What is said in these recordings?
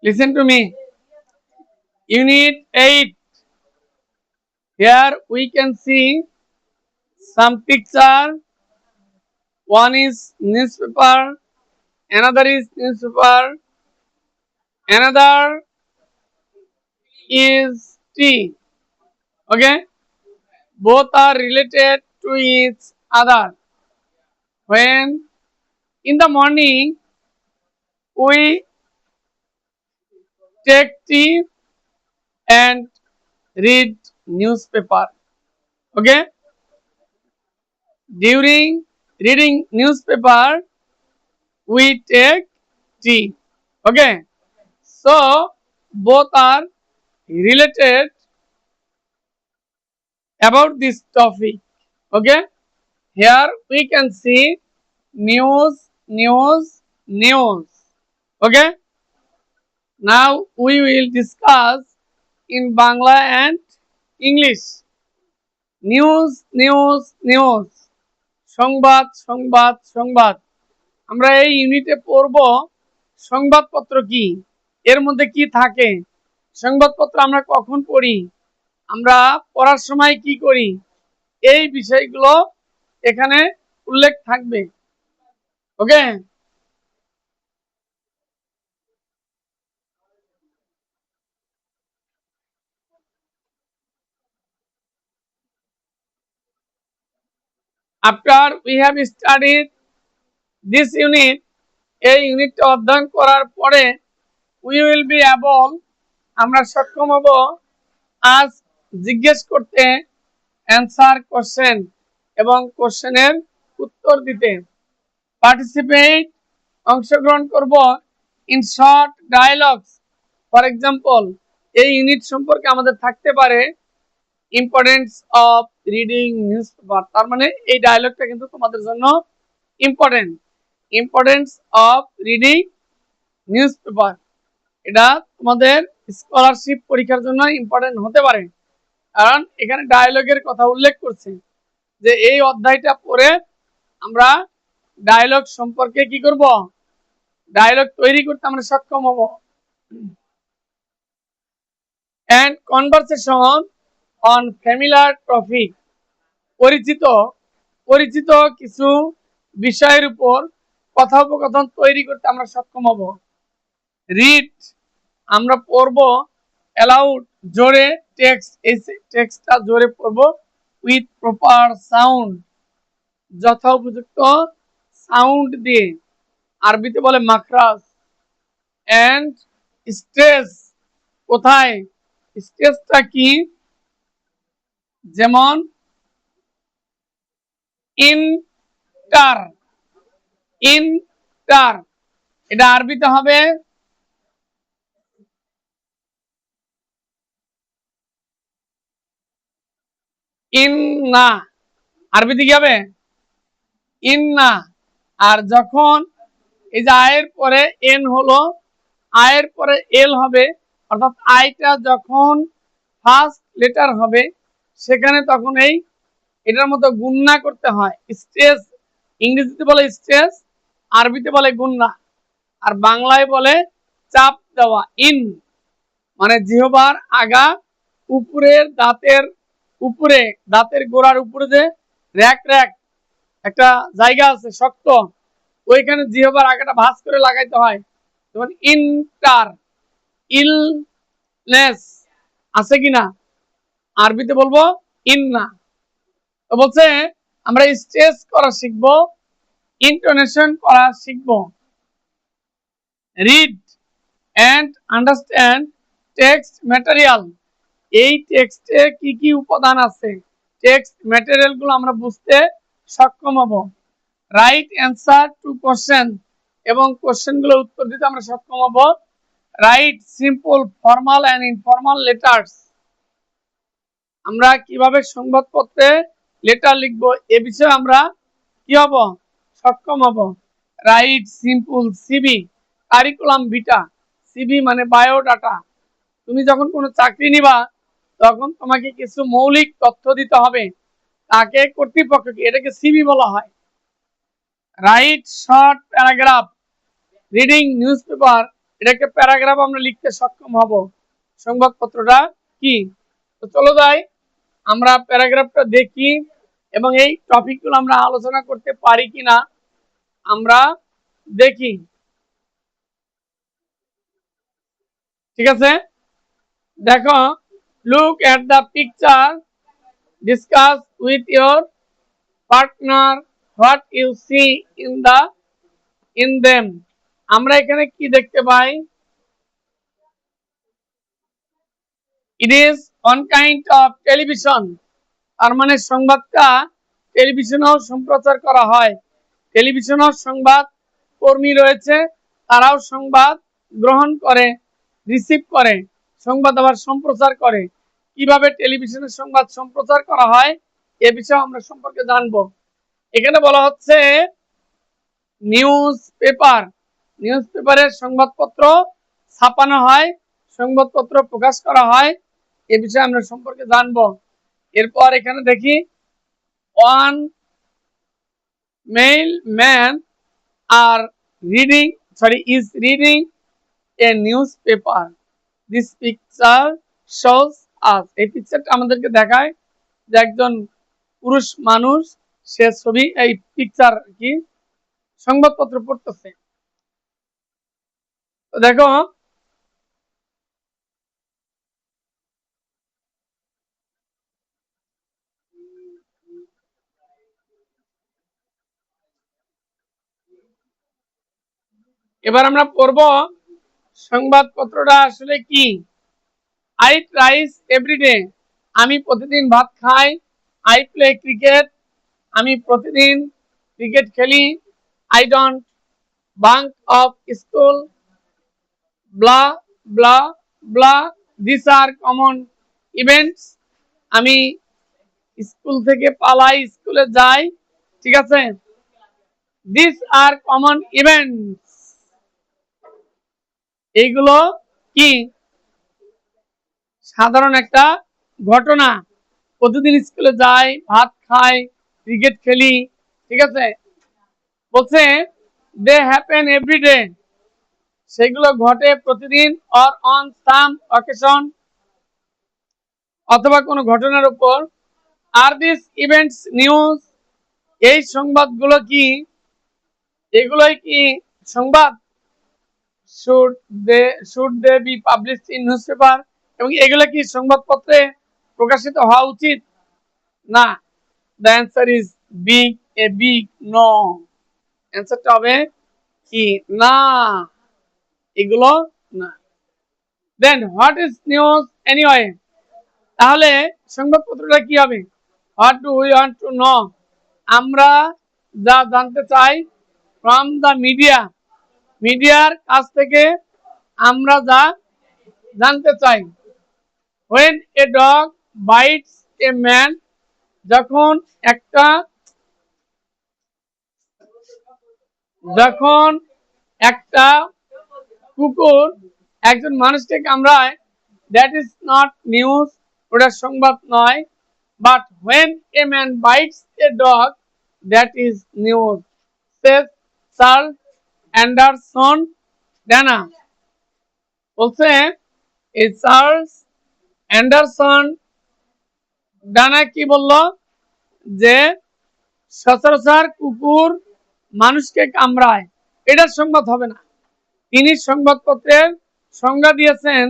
Listen to me. Unit 8. Here we can see some picture. One is newspaper, another is newspaper, another is tea. Okay, both are related to each other. When in the morning we take tea and read newspaper. Okay, during reading newspaper we take tea. Okay, so both are related about this topic. Okay, here we can see news, news, news. Okay, now we will discuss in Bangla and English. News news news, সংবাদ সংবাদ সংবাদ। আমরা এই ইউনিটে পড়ব সংবাদপত্র কি, এর মধ্যে কি থাকে, সংবাদপত্র আমরা কখন পড়ি, আমরা পড়ার সময় কি করি, এই বিষয়গুলো এখানে উল্লেখ থাকবে। ওকে, after we have studied this unit, এই ইউনিটটা অধ্যয়ন করার পরে we will be able, আমরা সক্ষম হব আজ জিজ্ঞেস করতে, অ্যান্সার কোশ্চেন এবং কোশ্চেনের উত্তর দিতে। পার্টিসিপেট, অংশগ্রহণ করব in short dialogues. For example, এই ইউনিট সম্পর্কে আমাদের থাকতে পারে ইম্পর্টেন্স অফ রিডিং নিউজপেপার। তার মানে এই ডায়ালগটা কিন্তু তোমাদের জন্য important. Importance of reading newspaper, এটা তোমাদের স্কলারশিপ পরীক্ষার জন্য ইম্পর্টেন্ট হতে পারে, কারণ এখানে ডায়ালগের কথা উল্লেখ করছে যে এই অধ্যায়টা পড়ে আমরা ডায়ালগ সম্পর্কে কি করব, ডায়ালগ তৈরি করতে আমরা সক্ষম হব। And conversation on familiar topic, পরিচিত পরিচিত কিছু বিষয়ের উপর কথোপকথন তৈরি করতে আমরা সক্ষম হব। রিড, আমরা পড়ব। অ্যালাউড, জোরে। টেক্সট, এই টেক্সটটা জোরে পড়ব। উইথ প্রপার সাউন্ড, যথোপযুক্ত সাউন্ড দিয়ে, আরবিতে বলে মাখরাজ। এন্ড স্ট্রেস, কোথায়, স্ট্রেসটা কি, যেমন ইন্টার, ইন্টার, এটা আরবিতে হবে ইন্না, আরবিতে কি হবে, ইন্না। আর যখন এই যে আয়ের পরে এন হলো, আয়ের পরে এল হবে, অর্থাৎ আইটা যখন ফার্স্ট লেটার হবে সেখানে তখন এই এটার মতো গুণনা করতে হয়। স্ট্রেস, ইংরেজিতে বলে স্ট্রেস, আরবিতে বলে গুণনা, আর বাংলায় বলে চাপ দেওয়া। ইন মানে জিহ্বার আগা উপরের দাঁতের উপরে, দাঁতের গোড়ার উপরে যে র‍্যাক র‍্যাক একটা জায়গা আছে শক্ত, ওইখানে জিহ্বার আগাটা ভাঁজ করে লাগাইতে হয়। যেমন ইন্টার, ইলনেস আছে কিনা, আরবিতে বলবো ইন্না। তো বলছে আমরা স্ট্রেস করা শিখবো, ইন্টোনেশন করা শিখবো। Read and understand text material, এই টেক্সটে কি কি উপাদান আছে, টেক্সট ম্যাটেরিয়াল গুলো আমরা বুঝতে সক্ষম হব। রাইট অ্যান্সার টু কোশ্চেন, এবং কোশ্চেন গুলো উত্তর দিতে আমরা সক্ষম হব। Write simple formal and informal letters, আমরা কিভাবে সংবাদপত্রে লেটার লিখব এ বিষয়ে আমরা কি হব, সক্ষম হব। রাইট সিম্পল সিভি, কারিকুলাম ভিটা, সিভি মানে বায়োডাটা। তুমি যখন কোনো চাকরি নিবা তখন তোমাকে কিছু মৌলিক তথ্য দিতে হবে, তাকে কর্তৃপক্ষকে, এটাকে সিভি বলা হয়। Right short paragraph, reading newspaper এটা একটা প্যারাগ্রাফ আমরা লিখতে সক্ষম হব। সংবাদপত্রটা কি? তো চলো যাই আমরা প্যারাগ্রাফটা দেখি এবং এই টপিকগুলো আমরা আলোচনা করতে পারি কিনা আমরা দেখি। ঠিক আছে, দেখো, look at the picture, discuss with your partner what you see in them. আমরা এখানে কি দেখতে পাই? It is one kind of television. তার মানে সংবাদটা টেলিভিশনেও সম্প্রচার করা হয়। টেলিভিশনেও সংবাদ কর্মী রয়েছে, তারাও সংবাদ গ্রহণ করে, রিসিভ করে, সংবাদ আবার সম্প্রচার করে। কিভাবে টেলিভিশনের সংবাদ সম্প্রচার করা হয় এ বিষয়ে আমরা সম্পর্কে জানবো। এখানে বলা হচ্ছে নিউজ পেপার, নিউজ পেপারের সংবাদপত্র ছাপানো হয়, সংবাদপত্র প্রকাশ করা হয়, এ বিষয়ে আমরা সম্পর্কে জানবো। এরপর এখানে দেখি one mail man are reading is reading a newspaper. This picture shows us, এই পিকচারটা আমাদেরকে দেখায় যে একজন পুরুষ মানুষ সে ছবি এই পিকচার কি সংবাদপত্র পড়তেছে। তো দেখো এবার আমরা পড়ব সংবাদপত্রটা আসলে কি। আই রাইস এভরিডে, আমি প্রতিদিন ভাত খাই। আই প্লে ক্রিকেট, আমি প্রতিদিন ক্রিকেট খেলি। I don't bunk of school, blah blah blah, this are common events, আমি স্কুল থেকে পালাই, স্কুলে যাই। ঠিক আছে, দিস আর কমন ইভেন্টস, এইগুলো কি সাধারণ একটা ঘটনা। প্রতিদিন স্কুলে যাই, ভাত খাই, ক্রিকেট খেলি। ঠিক আছে, বলছে দে হ্যাপেন এভরিডে, সেগুলো ঘটে প্রতিদিন, অর অন সাম অকেশন, অথবা কোনো ঘটনার উপর। আর দিস ইভেন্টস নিউজ, এই সংবাদগুলো কি, এগুলোই কি সংবাদ। Should they should they be published in newspaper, এবং এগুলো কি সংবাদপত্রে প্রকাশিত হওয়া উচিত? না। The answer is big, a big no. অ্যান্সারটা হবে কি না, এগুলো না। Then what is news anyway, তাহলে সংবাদপত্রটা কি হবে? What do we want to know, আমরা যা জানতে চাই। ফ্রম দ্য মিডিয়া, মিডিয়ার কাছ থেকে আমরা যা জানতে চাই। when a dog bites a man, যখন একটা যখন একটা কুকুর একজন মানুষকে কামড়ায়, দ্যাট ইজ নট নিউজ, ওটা সংবাদ নয়। But when a man bites a dog, that is news, says Charles Anderson ডানা। বলছে এই চার্লস অ্যান্ডারসন ডানা কি বলল, যে সচরাচর কুকুর মানুষকে কামড়ায়, এটা সংবাদ হবে না। তিনি সংবাদপত্রের সংজ্ঞা দিয়েছেন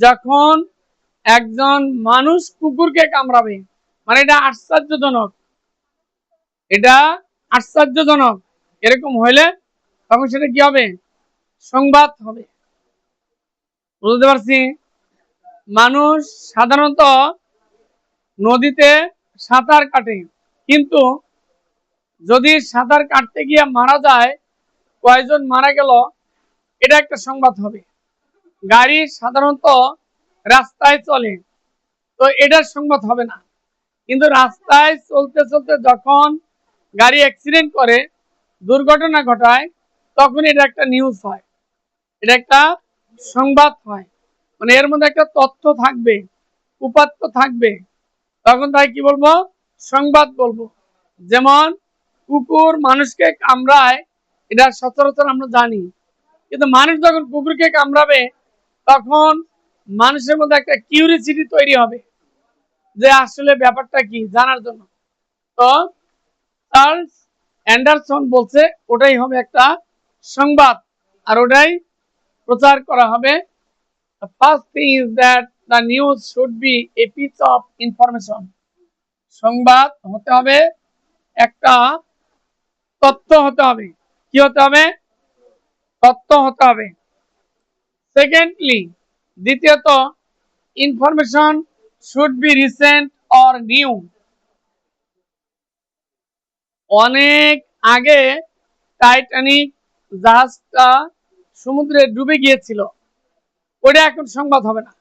যখন একজন মানুষ কুকুরকে কামড়াবে, মানে এটা আশ্চর্যজনক, এটা আশ্চর্যজনক, এরকম হইলে তখন সেটা কি হবে? সংবাদ হবে। বুঝতে পারছি। মানুষ সাধারণত নদীতে সাঁতার কাটে, কিন্তু যদি সাঁতার কাটতে গিয়ে মারা যায়, কয়জন মারা গেল, এটা একটা সংবাদ হবে। গাড়ি সাধারণত রাস্তায় চলে, তো এটার সংবাদ হবে না। কিন্তু রাস্তায় চলতে চলতে যখন গাড়ি অ্যাক্সিডেন্ট করে, দুর্ঘটনা ঘটায়, তখন এটা একটা নিউজ হয়, এটা একটা সংবাদ হয়। মানে এর মধ্যে একটা তথ্য থাকবে, উপাত্ত থাকবে, তখন তাই কি বলবো? সংবাদ বলবো। যেমন কুকুর মানুষকে কামড়ায়, এটা সচরাচর আমরা জানি, কিন্তু মানুষ যখন কুকুরকে কামড়াবে তখন মানুষের মধ্যে একটা কিউরিসিটি তৈরি হবে যে আসলে ব্যাপারটা কি জানার জন্য। তো চার্লস অ্যান্ডারসন বলছে ওটাই হবে একটা সংবাদ, আর ওটাই প্রচার করা হবে। The first thing is that the news should be a piece of information. সংবাদ হতে হবে একটা তথ্য হতে হবে। কি হতে হবে? তথ্য হতে হবে। সেকেন্ডলি, দ্বিতীয়ত, information should be recent or new. অনেক আগে টাইটানিক জাহাজটা সমুদ্রে ডুবে গিয়েছিল, ওটা এখন সংবাদ হবে না।